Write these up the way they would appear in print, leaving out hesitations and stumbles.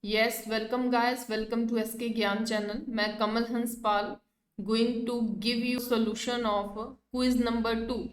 Yes, welcome guys. Welcome to SK ज्ञान channel. मैं कमल हंस पाल going to give you solution of quiz number 2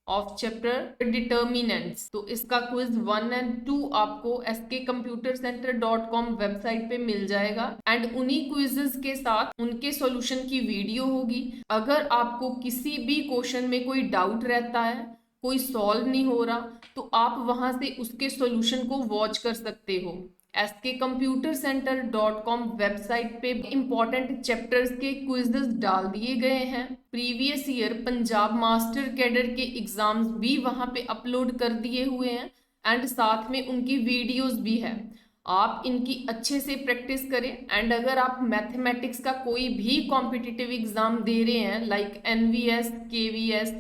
of chapter determinants. तो इसका quiz 1 and 2 आपको skcomputercenter.com website पे मिल जाएगा एंड उन्हीं क्विजेस के साथ उनके सॉल्यूशन की वीडियो होगी. अगर आपको किसी भी क्वेश्चन में कोई डाउट रहता है, कोई सॉल्व नहीं हो रहा, तो आप वहां से उसके सॉल्यूशन को वॉच कर सकते हो. skcomputercenter.com वेबसाइट पे इंपॉर्टेंट चैप्टर्स के क्विजेस डाल दिए गए हैं. Previous year Punjab master cadre के एग्जाम्स भी वहां पे अपलोड कर दिए हुए हैं एंड साथ में उनकी वीडियोस भी है. आप इनकी अच्छे से प्रैक्टिस करें एंड अगर आप मैथमेटिक्स का कोई भी कॉम्पिटिटिव एग्जाम दे रहे हैं like NVS, KVS,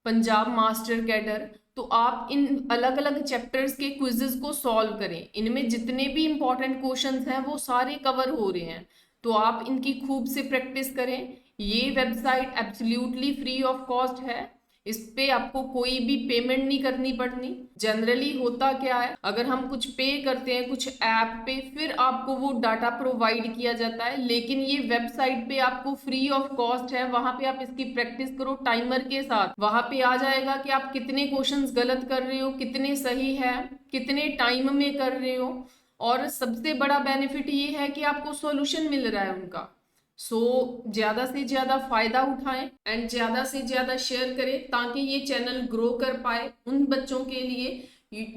Punjab master cadre, तो आप इन अलग अलग चैप्टर्स के क्विजेस को सॉल्व करें. इनमें जितने भी इंपॉर्टेंट क्वेश्चंस हैं वो सारे कवर हो रहे हैं, तो आप इनकी खूब से प्रैक्टिस करें. ये website absolutely free of cost है. इस पे आपको कोई भी पेमेंट नहीं करनी पड़नी. जनरली होता क्या है, अगर हम कुछ पे करते हैं कुछ ऐप पे, फिर आपको वो डाटा प्रोवाइड किया जाता है, लेकिन ये वेबसाइट पे आपको फ्री ऑफ कॉस्ट है. वहां पे आप इसकी प्रैक्टिस करो टाइमर के साथ. वहां पे आ जाएगा कि आप कितने क्वेश्चंस गलत कर रहे हो, कितने सही है, कितने टाइम में कर रहे हो, और सबसे बड़ा बेनिफिट ये है कि आपको सॉल्यूशन मिल रहा है उनका. ज्यादा से ज्यादा फायदा उठाएं एंड ज्यादा से ज्यादा शेयर करें ताकि ये चैनल ग्रो कर पाए उन बच्चों के लिए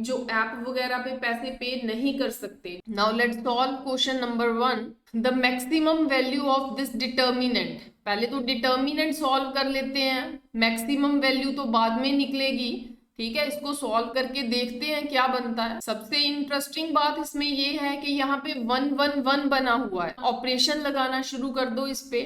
जो ऐप वगैरह पे पैसे पे नहीं कर सकते. Now let's solve question number 1. The maximum value of this determinant. पहले तो डिटर्मिनेंट सॉल्व कर लेते हैं, मैक्सिमम वैल्यू तो बाद में निकलेगी. ठीक है, इसको सॉल्व करके देखते हैं क्या बनता है. सबसे इंटरेस्टिंग बात इसमें ये है कि यहाँ पे 1 1 1 बना हुआ है. ऑपरेशन लगाना शुरू कर दो इस पे.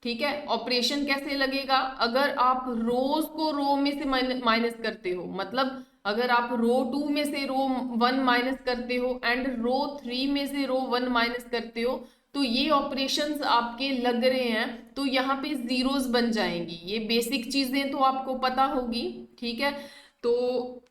ठीक है, ऑपरेशन कैसे लगेगा, अगर आप रोज को रो में से माइनस करते हो, मतलब अगर आप रो 2 में से रो 1 माइनस करते हो एंड रो 3 में से रो 1 माइनस करते हो, तो ये ऑपरेशंस आपके लग रहे हैं, तो यहाँ पे जीरोस बन जाएंगी. ये बेसिक चीजें तो आपको पता होगी. ठीक है, तो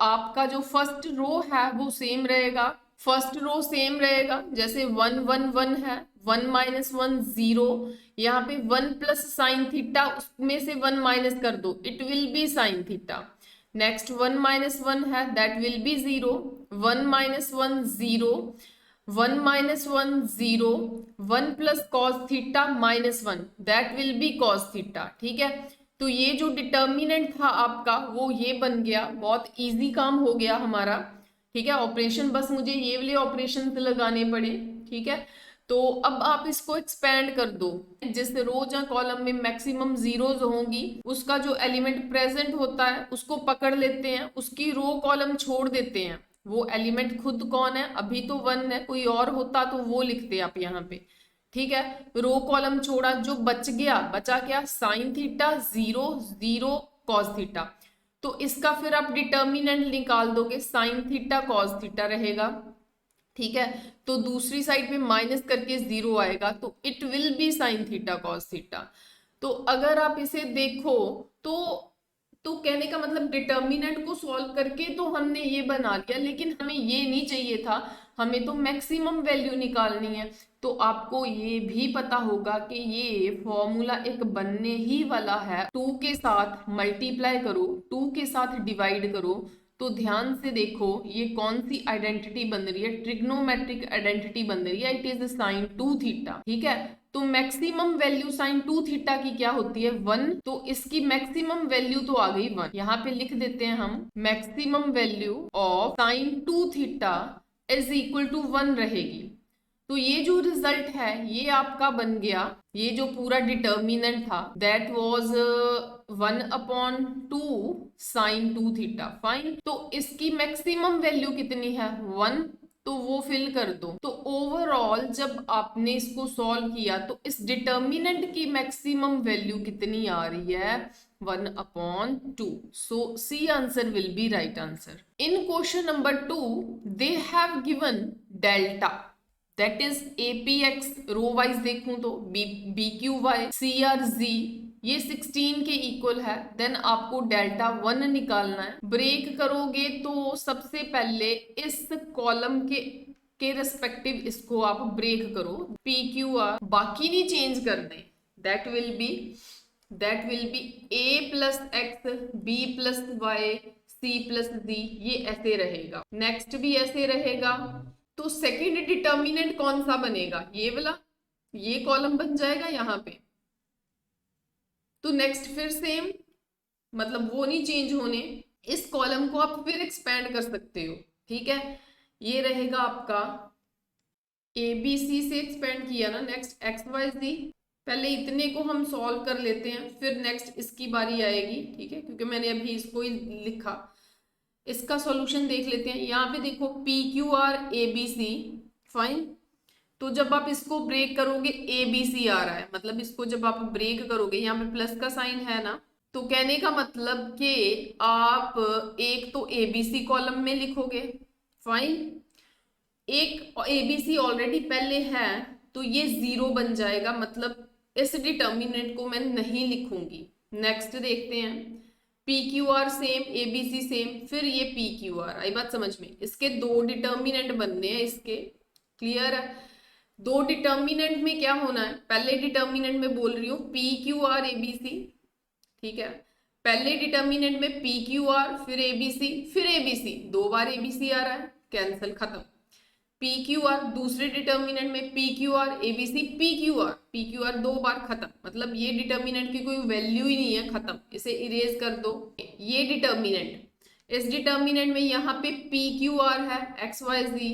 आपका जो फर्स्ट रो है वो सेम रहेगा. फर्स्ट रो सेम रहेगा, जैसे 1 1 1 है, 1 माइनस 1 0. यहाँ पे 1 प्लस साइन थीटा, उसमें से 1 माइनस कर दो, it will be sine theta. Next 1 minus 1 है, that will B 0. 1 minus 1 0, 1 minus 1 0, 1 plus cos theta minus 1, that will B cos theta. ठीक है, तो ये जो डिटर्मिनेंट था आपका वो ये बन गया. बहुत इजी काम हो गया हमारा. ठीक है, ऑपरेशन बस मुझे ये वाले ऑपरेशन लगाने पड़े. ठीक है, तो अब आप इसको एक्सपेंड कर दो. जिस रोज या कॉलम में मैक्सिमम जीरोज होंगी उसका जो एलिमेंट प्रेजेंट होता है उसको पकड़ लेते हैं, उसकी रो कॉलम छोड़ देते हैं. वो एलिमेंट खुद कौन है, अभी तो 1 है, कोई और होता तो वो लिखते आप यहाँ पे. ठीक है, रो कॉलम छोड़ा, जो बच गया, बचा क्या, साइन थीटा 0 0 कॉस थीटा. तो इसका फिर आप डिटर्मिनेंट निकाल दोगे, साइन थीटा कॉस थीटा रहेगा. ठीक है, तो दूसरी साइड पे माइनस करके 0 आएगा, तो it will be sine theta cos theta. तो अगर आप इसे देखो तो कहने का मतलब डिटर्मिनेंट को सॉल्व करके तो हमने ये बना लिया, लेकिन हमें ये नहीं चाहिए था, हमें तो मैक्सिमम वैल्यू निकालनी है. तो आपको ये भी पता होगा कि ये फॉर्मूला एक बनने ही वाला है. 2 के साथ मल्टीप्लाई करो, 2 के साथ डिवाइड करो, तो ध्यान से देखो ये कौन सी आइडेंटिटी बन रही है, ट्रिग्नोमेट्रिक आइडेंटिटी बन रही है. It is sine 2 theta. ठीक है, तो मैक्सिमम वैल्यू साइन 2 थीटा की क्या होती है, 1. तो इसकी मैक्सिमम वैल्यू तो आ गई 1. यहाँ पे लिख देते हैं हम, maximum value of sine 2 theta is equal to 1 रहेगी. तो ये जो रिजल्ट है ये आपका बन गया. ये जो पूरा डिटर्मिनेंट था that was 1/2 sine 2 theta. Fine, तो इसकी मैक्सिमम वैल्यू कितनी है, 1, तो वो फिल कर दो. तो ओवरऑल जब आपने इसको सॉल्व किया तो इस डिटर्मिनेंट की मैक्सिमम वैल्यू कितनी आ रही है, 1/2. So C answer will be right answer. In question number 2 they have given delta, that is APX, row wise देखूं तो BQY CRZ ये 16 के इक्वल है. देन आपको डेल्टा 1 निकालना है. ब्रेक करोगे तो सबसे पहले इस कॉलम के के रिस्पेक्टिव इसको आप ब्रेक करो, पी क्यू आर बाकी नहीं चेंज करने, that will be a plus X, b plus Y, c plus d, ये ऐसे रहेगा, नेक्स्ट भी ऐसे रहेगा। तो सेकंड डिटर्मिनेंट कौन सा बनेगा, ये वाला, ये कॉलम बन जाएगा यहाँ पे। तो नेक्स्ट फिर सेम, मतलब वो नहीं चेंज होने, इस कॉलम को आप फिर एक्सपेंड कर सकते हो, ठीक है। ये रहेगा आपका ए बी सी से एक्सपेंड किया ना, नेक्स्ट एक्स वाई जी। पहले इतने को हम सॉल्व कर लेते हैं, फिर नेक्स्ट इसकी बारी आएगी, ठीक है, क्योंकि मैंने अभी इसको ही लिखा। इसका सॉल्यूशन देख लेते हैं। यहाँ पे देखो P Q R A B C, fine. तो जब आप इसको ब्रेक करोगे ए बी सी आ रहा है, मतलब इसको जब आप ब्रेक करोगे, यहाँ पे प्लस का साइन है ना, तो कहने का मतलब कि आप एक तो ए बी सी कॉलम में लिखोगे, फाइन। एक ए बी सी ऑलरेडी पहले है, तो ये जीरो बन जाएगा, मतलब इस डिटर्मिनेंट को मैं नहीं लिखूंगी। नेक्स्ट देखते हैं, P Q R same, A B C same, फिर ये पी क्यू आर। आई बात समझ में? इसके दो डिटर्मिनेंट बनने हैं इसके, क्लियर है। दो डिटर्मिनेंट में क्या होना है, पहले डिटर्मिनेंट में बोल रही हूँ P Q R A B C, ठीक है। पहले डिटर्मिनेंट में पी क्यू आर, फिर ए बी सी, फिर ए बी सी, दो बार ए बी सी आ रहा है, कैंसिल, खत्म। पी क्यू आर दूसरे डिटर्मिनेंट में P Q R A B C, P Q R दो बार, खत्म। मतलब ये डिटर्मिनेंट की कोई वैल्यू ही नहीं है, खत्म, इसे इरेज कर दो। ये डिटर्मिनेंट, इस डिटर्मिनेंट में यहाँ पे पी क्यू आर है एक्स वाई जी,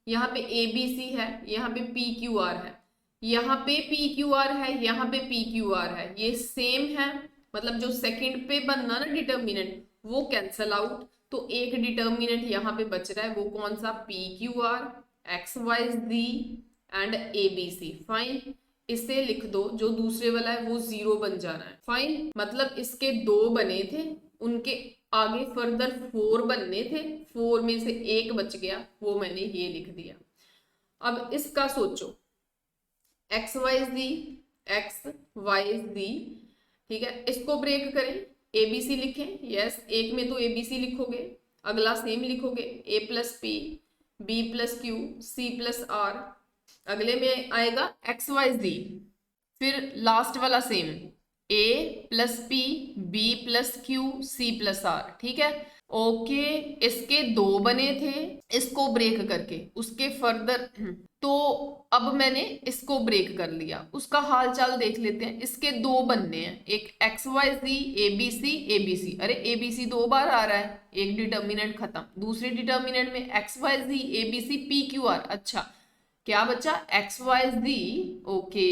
यहाँ पे ए बी सी है, यहाँ पे पी क्यू आर है, यहाँ पे पी क्यू आर है, यहाँ पे पी क्यू आर है, ये सेम है। मतलब जो सेकंड पे बनना ना डिटर्मिनेंट, वो कैंसल आउट। तो एक डिटर्मिनेंट यहाँ पे बच रहा है, वो कौन सा, P Q R X Y Z and A B C, fine. इसे लिख दो, जो दूसरे वाला है वो जीरो बन जाना है, फाइन। मतलब इसके दो बने थे, उनके आगे फर्दर फोर बनने थे, फोर में से एक बच गया, वो मैंने ये लिख दिया। अब इसका सोचो, एक्स वाई जी, एक्स वाई जी, ठीक है, इसको ब्रेक करें, ए बी सी लिखें, यस, एक में तो ए बी सी लिखोगे, अगला सेम लिखोगे, A plus P, B plus Q, C plus R, अगले में आएगा एक्स वाई जी, फिर लास्ट वाला same, A plus P, B plus Q, C plus R, ठीक है। ओके, इसके दो बने थे इसको ब्रेक करके, उसके फर्दर तो अब मैंने इसको ब्रेक कर लिया, उसका हाल चाल देख लेते हैं। इसके दो बनने हैं, एक X Y Z A B C, A B C, अरे ए बी सी दो बार आ रहा है, एक डिटर्मिनेंट खत्म। दूसरे डिटर्मिनेंट में X Y Z A B C P Q R, अच्छा क्या बचा, एक्स वाई जी, ओके,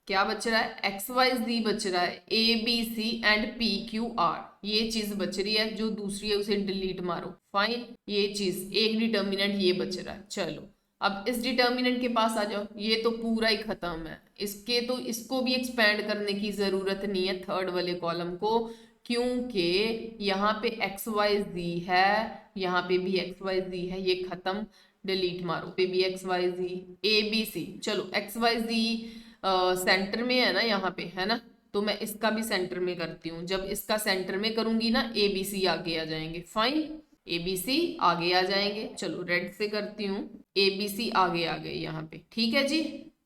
क्या बच रहा है, एक्स वाई जी बच रहा है, A B C and P Q R, ये चीज बच रही है। जो दूसरी है उसे डिलीट मारो, फाइन। ये चीज एक डिटर्मिनेंट ये बच रहा है। चलो अब इस डिटर्मिनेंट के पास आ जाओ, ये तो पूरा ही खत्म है, इसके तो इसको भी एक्सपेंड करने की जरूरत नहीं है थर्ड वाले कॉलम को, क्योंकि यहाँ पे एक्स वाई जी है, यहाँ पे भी एक्स वाई जी है, ये खत्म, डिलीट मारो, पे भी X Y Z, A B C. चलो एक्स वाई जी सेंटर में है ना, यहाँ पे है ना, तो मैं इसका भी सेंटर में करती हूँ। जब इसका सेंटर में करूंगी ना, ए बी सी आगे आ जाएंगे, फाइन, ए बी सी आगे आ जाएंगे। चलो रेड से करती हूँ, ए बी सी आगे आ गए यहाँ पे, ठीक है जी।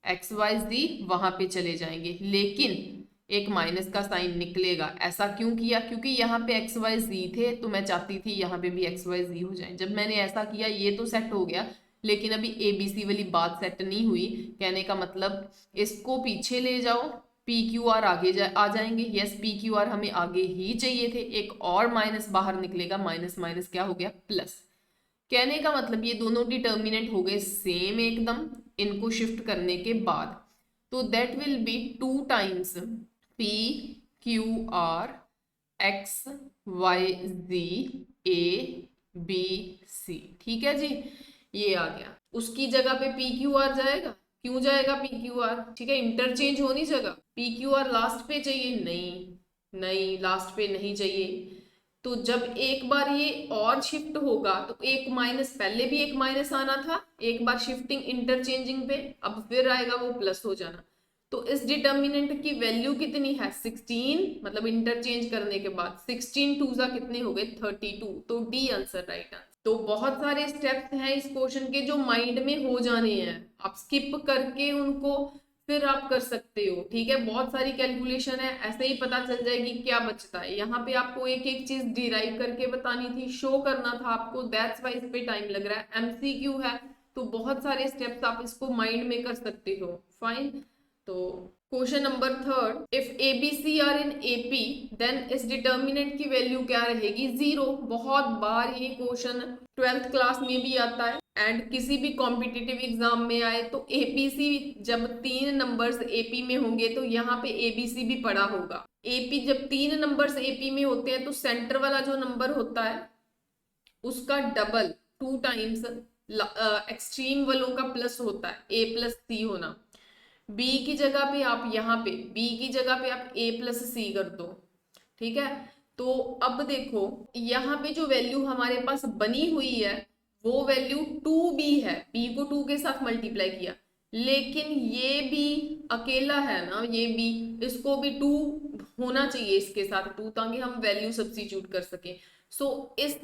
एक्स वाई जी वहां पे चले जाएंगे, लेकिन एक माइनस का साइन निकलेगा। ऐसा क्यों किया, क्योंकि यहाँ पे एक्स वाई जी थे, तो मैं चाहती थी यहाँ पे भी एक्स वाई जी हो जाए। जब मैंने ऐसा किया, ये तो सेट हो गया, लेकिन अभी ए बी सी वाली बात सेट नहीं हुई। कहने का मतलब इसको पीछे ले जाओ, पी क्यू आर आगे आ जाएंगे, यस पी क्यू आर हमें आगे ही चाहिए थे, एक और माइनस बाहर निकलेगा, माइनस माइनस क्या हो गया, प्लस। कहने का मतलब ये दोनों डिटर्मिनेंट हो गए सेम एकदम, इनको शिफ्ट करने के बाद। तो that will be 2 times P Q R X Y Z A B C, ठीक है जी, ये आ गया। उसकी जगह पे पी क्यू आर जाएगा, क्यों जाएगा पी क्यू आर, ठीक है, इंटरचेंज होनी जगह, पी क्यू आर लास्ट पे चाहिए, नहीं नहीं लास्ट पे नहीं चाहिए। तो जब एक बार ये और शिफ्ट होगा, तो एक माइनस, पहले भी एक माइनस आना था, एक बार शिफ्टिंग इंटरचेंजिंग पे, अब फिर आएगा वो प्लस हो जाना। तो इस डिटर्मिनेंट की वैल्यू कितनी है, 16, मतलब इंटरचेंज करने के बाद 16 टू जा कितने हो गए, 32। तो डी आंसर राइट आंसर। तो बहुत सारे स्टेप्स हैं इस क्वेश्चन के जो माइंड में हो जाने हैं, आप स्किप करके उनको फिर आप कर सकते हो। ठीक है, बहुत सारी कैलकुलेशन है, ऐसे ही पता चल जाएगी क्या बचता है। यहाँ पे आपको एक एक चीज डिराइव करके बतानी थी, शो करना था आपको, दैट्स वाई इस पे टाइम लग रहा है। एमसीक्यू है तो बहुत सारे स्टेप्स आप इसको माइंड में कर सकते हो। फाइन, तो question number third, if A B C are in A P then इस डिटर्मिनेंट की वैल्यू क्या रहेगी, 0। बहुत बार ये क्वेश्चन 12th क्लास में भी आता है एंड किसी भी कॉम्पिटिटिव एग्जाम में आए तो एपीसी, जब 3 नंबर्स एपी में होंगे तो यहाँ पे एबीसी भी पड़ा होगा। एपी जब 3 नंबर्स एपी में होते हैं तो सेंटर वाला जो नंबर होता है उसका डबल 2 टाइम्स एक्सट्रीम वालों का प्लस होता है, ए प्लस सी होना। बी की जगह पे आप यहाँ पे बी की जगह पे आप ए प्लस सी कर दो। ठीक है, तो अब देखो यहाँ पे जो वैल्यू हमारे पास बनी हुई है वो वैल्यू 2b है, b को 2 के साथ मल्टीप्लाई किया, लेकिन ये भी अकेला है ना, ये भी, इसको भी 2 होना चाहिए इसके साथ 2, ताकि हम वैल्यू सब्स्टिट्यूट कर सके। सो इस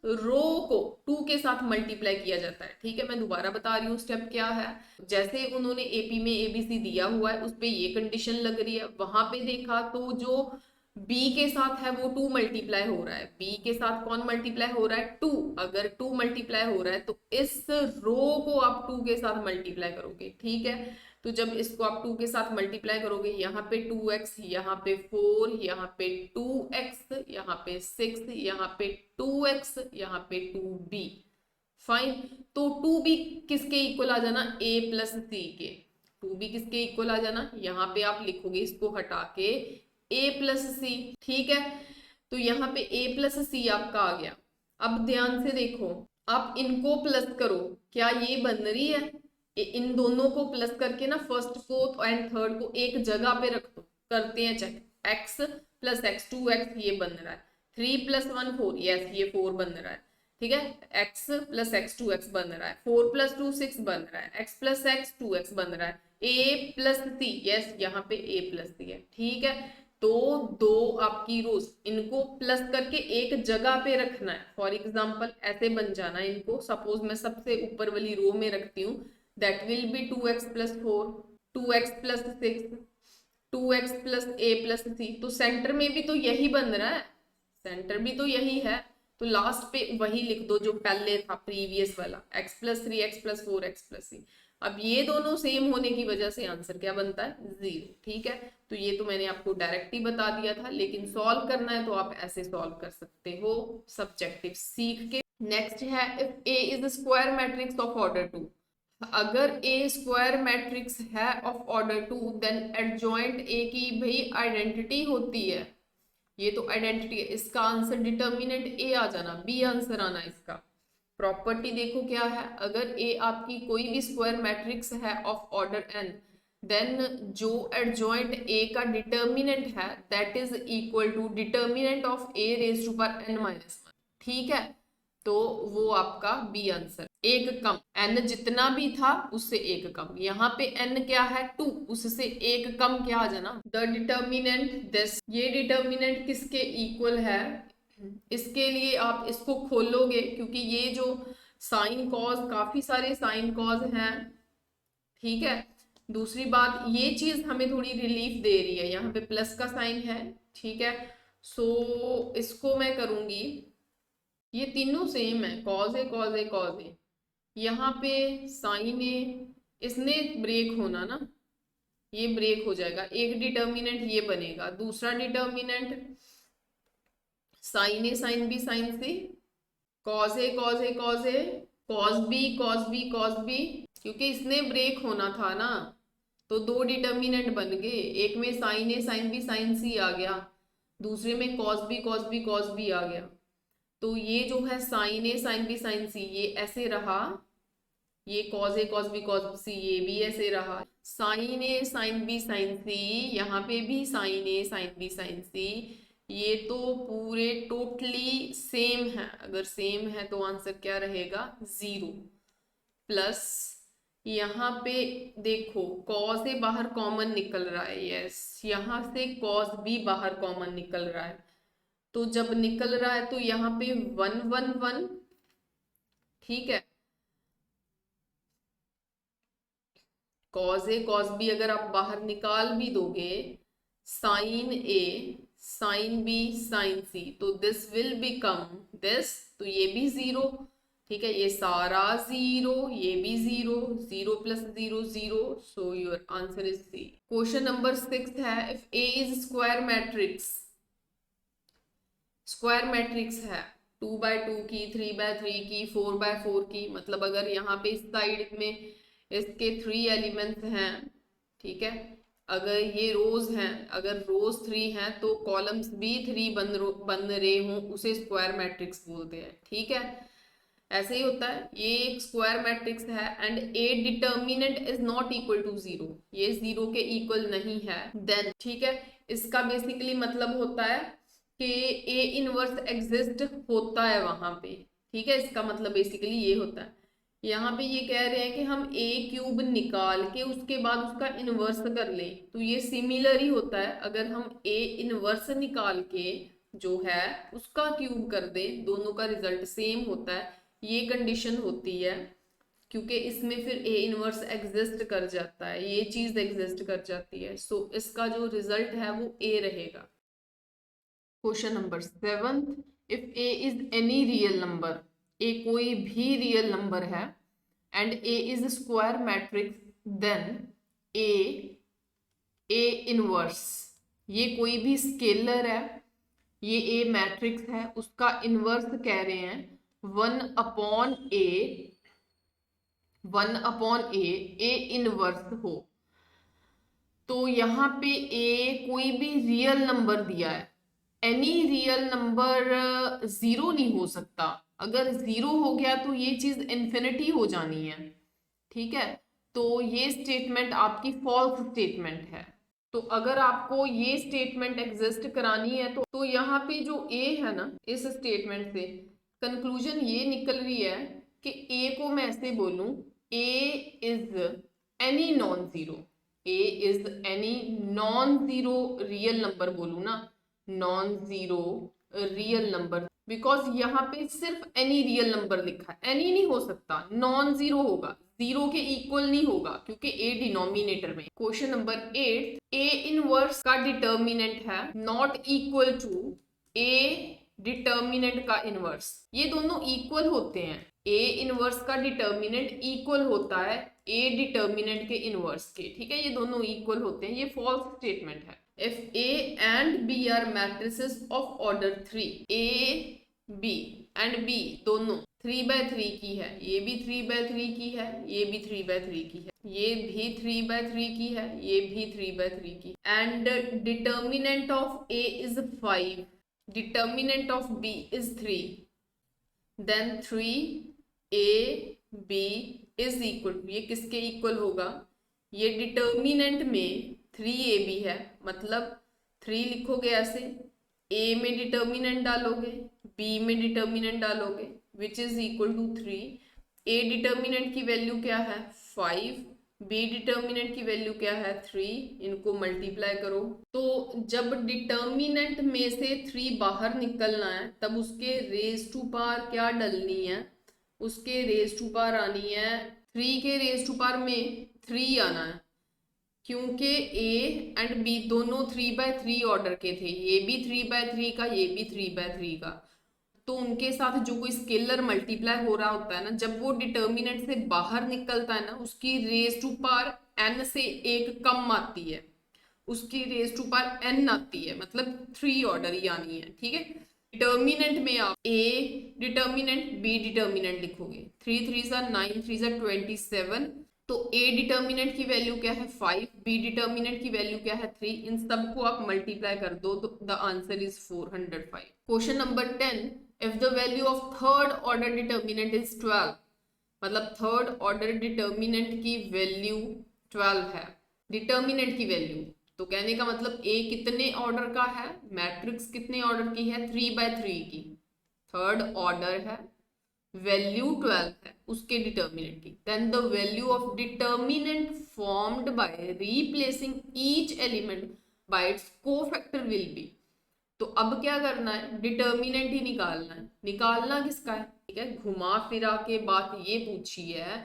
रो को 2 के साथ मल्टीप्लाई किया जाता है। ठीक है, मैं दोबारा बता रही हूँ स्टेप क्या है। जैसे उन्होंने एपी में एबीसी दिया हुआ है उस पे ये कंडीशन लग रही है, वहां पे देखा तो जो बी के साथ है वो 2 मल्टीप्लाई हो रहा है, बी के साथ कौन मल्टीप्लाई हो रहा है 2, अगर 2 मल्टीप्लाई हो रहा है तो इस रो को आप 2 के साथ मल्टीप्लाई करोगे। ठीक है, तो जब इसको आप 2 के साथ मल्टीप्लाई करोगे, यहाँ पे 2x, यहाँ पे 4, यहाँ पे 2x, यहाँ पे 6, यहाँ पे 2x, यहाँ पे 2b। फाइन, तो 2b किसके इक्वल आ जाना, a प्लस सी के। 2b किसके इक्वल आ जाना, यहाँ पे आप लिखोगे इसको हटा के a प्लस सी। ठीक है, तो यहाँ पे a प्लस सी आपका आ गया। अब ध्यान से देखो, आप इनको प्लस करो, क्या ये बन रही है, इन दोनों को प्लस करके ना फर्स्ट को एंड थर्ड को एक जगह पे रख दो, करते हैं check. x plus x 2x ये बन रहा है, 3 प्लस 1 4, यस ये 4 बन रहा है। ठीक है, x प्लस एक्स 2x बन रहा है, 4 प्लस 2 6 बन रहा है, x प्लस एक्स 2x बन रहा है, a प्लस सी, यस यहाँ पे a प्लस सी है। ठीक है, तो दो आपकी रोज, इनको प्लस करके एक जगह पे रखना है। फॉर एग्जाम्पल ऐसे बन जाना इनको, सपोज मैं सबसे ऊपर वाली रो में रखती हूँ, that will be 2x plus 4, 2x plus 6, 2x plus a plus C. तो सेंटर में भी तो यही बन रहा है, सेंटर भी तो यही है, तो लास्ट पे वही लिख दो जो पहले था प्रीवियस वाला, x plus 3 x plus 4 x plus C. अब ये दोनों सेम होने की वजह से आंसर क्या बनता है, 0। ठीक है, तो ये तो मैंने आपको डायरेक्ट ही बता दिया था, लेकिन सॉल्व करना है तो आप ऐसे सॉल्व कर सकते हो सब्जेक्टिव सीख के। नेक्स्ट है, if A is square matrix of order 2, अगर ए स्क्वायर मैट्रिक्स है of order 2 then adjoint A की भाई आइडेंटिटी होती है, ये तो आइडेंटिटी है, इसका आंसर डिटर्मिनेंट ए आ जाना, बी आंसर आना इसका। प्रॉपर्टी देखो क्या है, अगर ए आपकी कोई भी स्क्वायर मैट्रिक्स है ऑफ ऑर्डर एन, देन जो एडजॉइंट ए का डिटर्मिनेंट है that is equal to determinant of A raise to power n minus 1। ठीक है, तो वो आपका बी आंसर, एक कम, n जितना भी था उससे एक कम, यहाँ पे n क्या है 2, उससे एक कम क्या आ जाना, द डिटर्मिनेंट दिस, ये डिटर्मिनेंट किसके इक्वल है, इसके लिए आप इसको खोलोगे क्योंकि ये जो साइन कॉज, काफी सारे साइन कॉज हैं। ठीक है, दूसरी बात ये चीज हमें थोड़ी रिलीफ दे रही है, यहाँ पे प्लस का साइन है। ठीक है, सो इसको मैं करूंगी, ये तीनों सेम है, कॉज है कॉज है कॉज है, यहाँ पे साइन है, इसने ब्रेक होना ना, ये ब्रेक हो जाएगा, एक डिटर्मिनेंट ये बनेगा, दूसरा determinant sine A sine B sine C, cos A cos A cos A, cos B cos B cos B, क्योंकि इसने ब्रेक होना था ना, तो दो डिटर्मिनेंट बन गए, एक में sine A sine B sine C आ गया, दूसरे में cos B cos B cos B आ गया। तो ये जो है sine A sine B sine C ये ऐसे रहा, ये cos A cos B cos C ये भी ऐसे रहा, sine A sine B sine C, यहाँ पे भी sine A sine B sine C, ये तो पूरे टोटली सेम है, अगर सेम है तो आंसर क्या रहेगा 0। प्लस यहाँ पे देखो कॉज ए बाहर कॉमन निकल रहा है, यस यहाँ से कॉज बी बाहर कॉमन निकल रहा है, तो जब निकल रहा है तो यहाँ पे 1 1 1 ठीक है। कॉज ए कॉज बी अगर आप बाहर निकाल भी दोगे, sign A sine B sine सी, तो दिस विल बिकम दिस, तो ये भी जीरो, ठीक है, ये सारा जीरो, ये भी zero, zero plus zero zero, so your answer is C. Question number 6 है, if A is square matrix, square matrix है 2x2 की, 3x3 की, 4x4 की, मतलब अगर यहाँ पे इस साइड में इसके 3 एलिमेंट्स हैं, ठीक है, अगर ये रोज हैं, अगर रोज 3 हैं तो कॉलम्स भी 3 बन रहे हों, उसे स्क्वायर मैट्रिक्स बोलते हैं, ठीक है। ऐसे ही होता है, ये एक स्क्वायर मैट्रिक्स है and A determinant is not equal to zero, ये जीरो के इक्वल नहीं है, देन ठीक है, इसका बेसिकली मतलब होता है कि ए इनवर्स एग्जिस्ट होता है वहां पे, ठीक है, इसका मतलब बेसिकली ये होता है। यहाँ पे ये कह रहे हैं कि हम ए क्यूब निकाल के उसके बाद उसका इनवर्स कर ले, तो ये सिमिलर ही होता है, अगर हम ए इनवर्स निकाल के जो है उसका क्यूब कर दे, दोनों का रिजल्ट सेम होता है, ये कंडीशन होती है, क्योंकि इसमें फिर ए इनवर्स एग्जिस्ट कर जाता है, ये चीज एग्जिस्ट कर जाती है, सो इसका जो रिजल्ट है वो ए रहेगा। Question number 7, if A is any real number, A कोई भी रियल नंबर है and A is square matrix, then A inverse, ये कोई भी स्केलर है, ये ए मैट्रिक्स है, उसका इनवर्स कह रहे हैं 1/a ए इनवर्स हो, तो यहाँ पे ए कोई भी रियल नंबर दिया है, एनी रियल नंबर जीरो नहीं हो सकता, अगर जीरो हो गया तो ये चीज इन्फिनिटी हो जानी है, ठीक है, तो ये स्टेटमेंट आपकी फॉल्स स्टेटमेंट है। तो अगर आपको ये स्टेटमेंट एग्जिस्ट करानी है तो यहाँ पे जो ए है ना, इस स्टेटमेंट से कंक्लूजन ये निकल रही है कि ए को मैं ऐसे बोलूं, A is any non zero, A is any non zero real number बोलूं ना, non zero real number, because यहाँ पे सिर्फ एनी रियल नंबर लिखा है, एनी नहीं हो सकता, नॉन जीरो होगा, जीरो के इक्वल नहीं होगा क्योंकि ए डिनोमिनेटर में। क्वेश्चन नंबर 8, ए इनवर्स का डिटर्मिनेंट है not equal to A determinant का इनवर्स, ये दोनों इक्वल होते हैं, ए इनवर्स का डिटर्मिनेंट इक्वल होता है ए डिटर्मिनेंट के इनवर्स के, ठीक है, ये दोनों इक्वल होते हैं, ये फॉल्स स्टेटमेंट है। If A and B are matrices of order 3, A B and B दोनों 3/3 की है, ये भी 3/3 की है, ये भी 3/3 की है, ये भी 3/3 की है, ये भी 3/3 की, and determinant of A is 5, determinant of B is 3, then 3ab is equal, ये किसके इक्वल होगा, ये डिटर्मिनेंट में 3ab है, मतलब 3 लिखोगे ऐसे, a में डिटर्मिनेंट डालोगे, b में डिटर्मिनेंट डालोगे, which is equal to 3, a determinant की वैल्यू क्या है 5, b डिटर्मिनेंट की वैल्यू क्या है 3, इनको मल्टीप्लाई करो, तो जब डिटर्मिनेंट में से 3 बाहर निकलना है तब उसके रेज टू पावर क्या डलनी है, उसके रेज टू पावर आनी है 3 के रेज टू पावर में 3 आना है, क्योंकि ए एंड बी दोनों 3/3 ऑर्डर के थे, ये भी 3/3 का, ये भी 3/3 का, तो उनके साथ जो कोई स्केलर मल्टीप्लाई हो रहा होता है ना, जब वो डिटर्मिनेंट से बाहर निकलता है ना, उसकी रेज टू पावर n से एक कम आती है, उसकी रेज टू पावर n आती है, मतलब 3 ऑर्डर ही आनी है, ठीक है। डिटर्मिनेंट में आप a डिटर्मिनेंट b डिटर्मिनेंट लिखोगे, 3 3 9 3 27, तो a डिटर्मिनेंट की वैल्यू क्या है 5, b डिटर्मिनेंट की वैल्यू क्या है 3, इन सबको आप मल्टीप्लाई कर दो तो the answer is 405। Question number 10, if the value of third order determinant is 12, मतलब थर्ड ऑर्डर डिटर्मिनेंट की वैल्यू 12 है, डिटर्मिनेंट की वैल्यू, तो कहने का मतलब a कितने ऑर्डर का है, मैट्रिक्स कितने ऑर्डर की है 3/3 की, थर्ड ऑर्डर है, वैल्यू 12 है उसके डिटर्मिनेंट की, then the value of determinant formed by replacing each element by its cofactor will be, तो अब क्या करना है, डिटर्मिनेंट ही निकालना है, निकालना किसका है ठीक है, घुमा फिरा के बात ये पूछी है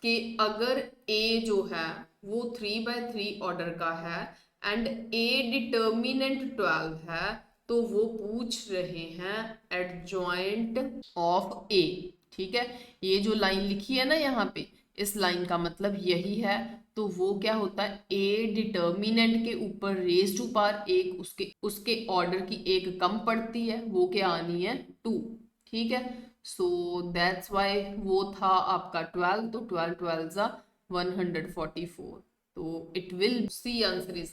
कि अगर ए जो है वो 3/3 ऑर्डर का है एंड ए डिटर्मिनेंट 12 है, तो वो पूछ रहे हैं एडजॉइंट ऑफ ए। ठीक है, ये जो लाइन लिखी है ना यहाँ पे, इस लाइन का मतलब यही है। तो वो क्या होता है, ए डिटर्मिनेंट के ऊपर रेज टू पावर एक उसके उसके ऑर्डर की एक कम पड़ती है, वो क्या आनी है 2। ठीक है, सो दैट्स वाई वो था आपका 12, तो 12 12 144, तो it will C answer is